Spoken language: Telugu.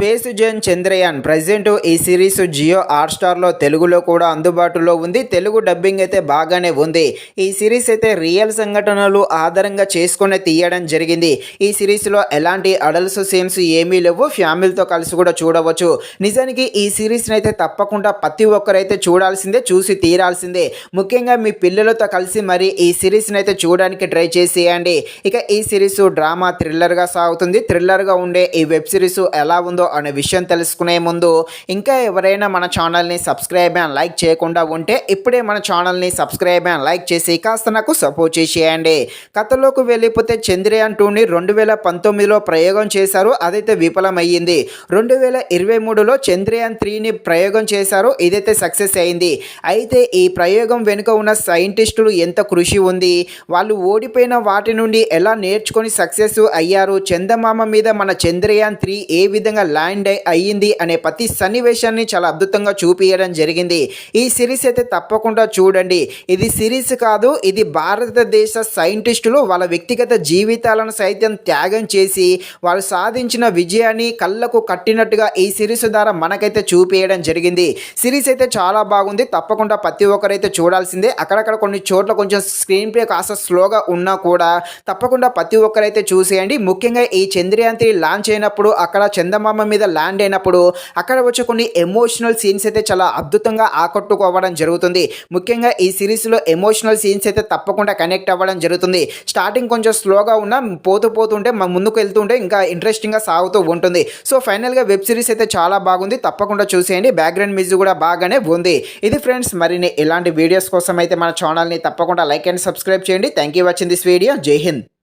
స్పేస్ జోన్ చంద్రయాన్ ప్రజెంట్ ఈ సిరీస్ జియో హాట్‌స్టార్‌లో తెలుగులో కూడా అందుబాటులో ఉంది. తెలుగు డబ్బింగ్ అయితే బాగానే ఉంది. ఈ సిరీస్ అయితే రియల్ సంఘటనలు ఆధారంగా చేసుకొని తీయడం జరిగింది. ఈ సిరీస్‌లో ఎలాంటి అడల్ట్ సీన్స్ ఏమీ లేవు. ఫ్యామిలీతో కలిసి కూడా చూడవచ్చు. నిజానికి ఈ సిరీస్‌ని అయితే తప్పకుండా ప్రతి ఒక్కరైతే చూడాల్సిందే, చూసి తీరాల్సిందే. ముఖ్యంగా మీ పిల్లలతో కలిసి మరి ఈ సిరీస్‌ని అయితే చూడడానికి ట్రై చేసేయండి. ఇక ఈ సిరీస్ డ్రామా థ్రిల్లర్‌గా సాగుతుంది. థ్రిల్లర్‌గా ఉండే ఈ వెబ్ సిరీస్ ఎలా ఉందో అనే విషయం తెలుసుకునే ముందు ఇంకా ఎవరైనా మన ఛానల్ని సబ్స్క్రైబ్ అండ్ లైక్ చేయకుండా ఉంటే ఇప్పుడే మన ఛానల్ని సబ్స్క్రైబ్ అండ్ లైక్ చేసి కాస్త నాకు సపోర్ట్ చేసేయండి. కథలోకి వెళ్ళిపోతే చంద్రయాన్ 2ని 2019లో ప్రయోగం చేశారు. అదైతే విఫలమయ్యింది. 2023లో చంద్రయాన్ 3ని ప్రయోగం చేశారు. ఇదైతే సక్సెస్ అయింది. అయితే ఈ ప్రయోగం వెనుక ఉన్న సైంటిస్టులు ఎంత కృషి ఉంది, వాళ్ళు ఓడిపోయిన వాటి నుండి ఎలా నేర్చుకొని సక్సెస్ అయ్యారు, చందమామ మీద మన చంద్రయాన్ 3 ఏ విధంగా ల్యాండ్ అయ్యింది అనే ప్రతి సన్నివేశాన్ని చాలా అద్భుతంగా చూపించడం జరిగింది. ఈ సిరీస్ అయితే తప్పకుండా చూడండి. ఇది సిరీస్ కాదు, ఇది భారతదేశ సైంటిస్టులు వాళ్ళ వ్యక్తిగత జీవితాలను సైతం త్యాగం చేసి వాళ్ళు సాధించిన విజయాన్ని కళ్ళకు కట్టినట్టుగా ఈ సిరీస్ ద్వారా మనకైతే చూపించడం జరిగింది. సిరీస్ అయితే చాలా బాగుంది. తప్పకుండా ప్రతి ఒక్కరైతే చూడాల్సిందే. అక్కడక్కడ కొన్ని చోట్ల కొంచెం స్క్రీన్ ప్లే కాస్త స్లోగా ఉన్నా కూడా తప్పకుండా ప్రతి ఒక్కరైతే చూసేయండి. ముఖ్యంగా ఈ చంద్రయాన్ 3 లాంచ్ అయినప్పుడు అక్కడ చందమామ మీద ల్యాండ్ అయినప్పుడు అక్కడ వచ్చే కొన్ని ఎమోషనల్ సీన్స్ అయితే చాలా అద్భుతంగా ఆకట్టుకోవడం జరుగుతుంది. ముఖ్యంగా ఈ సిరీస్లో ఎమోషనల్ సీన్స్ అయితే తప్పకుండా కనెక్ట్ అవ్వడం జరుగుతుంది. స్టార్టింగ్ కొంచెం స్లోగా ఉన్నా పోతుంటే ముందుకు వెళ్తుంటే ఇంకా ఇంట్రెస్టింగ్గా సాగుతూ ఉంటుంది. సో ఫైనల్గా వెబ్ సిరీస్ అయితే చాలా బాగుంది. తప్పకుండా చూసేయండి. బ్యాక్గ్రౌండ్ మ్యూజిక్ కూడా బాగానే ఉంది. ఇది ఫ్రెండ్స్, మరిన్ని ఇలాంటి వీడియోస్ కోసం అయితే మన ఛానల్ని తప్పకుండా లైక్ అండ్ సబ్స్క్రైబ్ చేయండి. Thank you watching this video. జై హింద్.